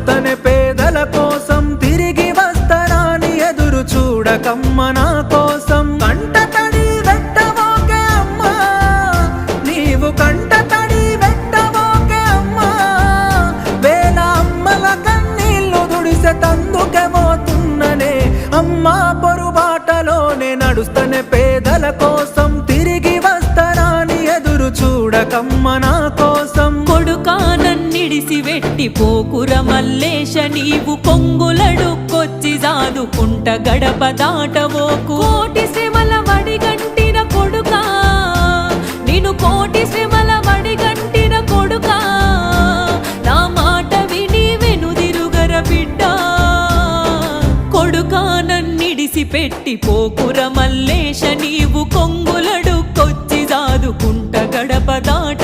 నడుస్తనే పేదల కోసం తిరిగి వస్తానని ఎదురు చూడకమ్మ నా కోసం కంట తడి వెట్టవోకే అమ్మా నీవు కంట తడి వెట్టవోకే అమ్మా వేల అమ్మల కన్నీళ్లు దుడిసె తందుకే పోతున్ననే అమ్మా పొరుబాటలోనే నడుస్తనే పేదల కోసం తిరిగి వస్తానని ఎదురు చూడకమ్మ నా కోసం కొడుకా నన్నిడిసి వెట్టి పోకుర మల్లేశ నీవు కొంగులడుక్కొచ్చి జాదుకుంట గడప దాటవోకు కోటి శ్రమల వడిగంటిన కొడుకా నిన్ను కోటి శ్రమల వడిగంటిన కొడుకా నా మాట విని వెనుదిరుగర బిడ్డ కొడుకా నన్నిడిసి పెట్టి పోకుర మల్లేశ నీవు కొంగులడుక్కొచ్చి జాదుకుంట గడప దాట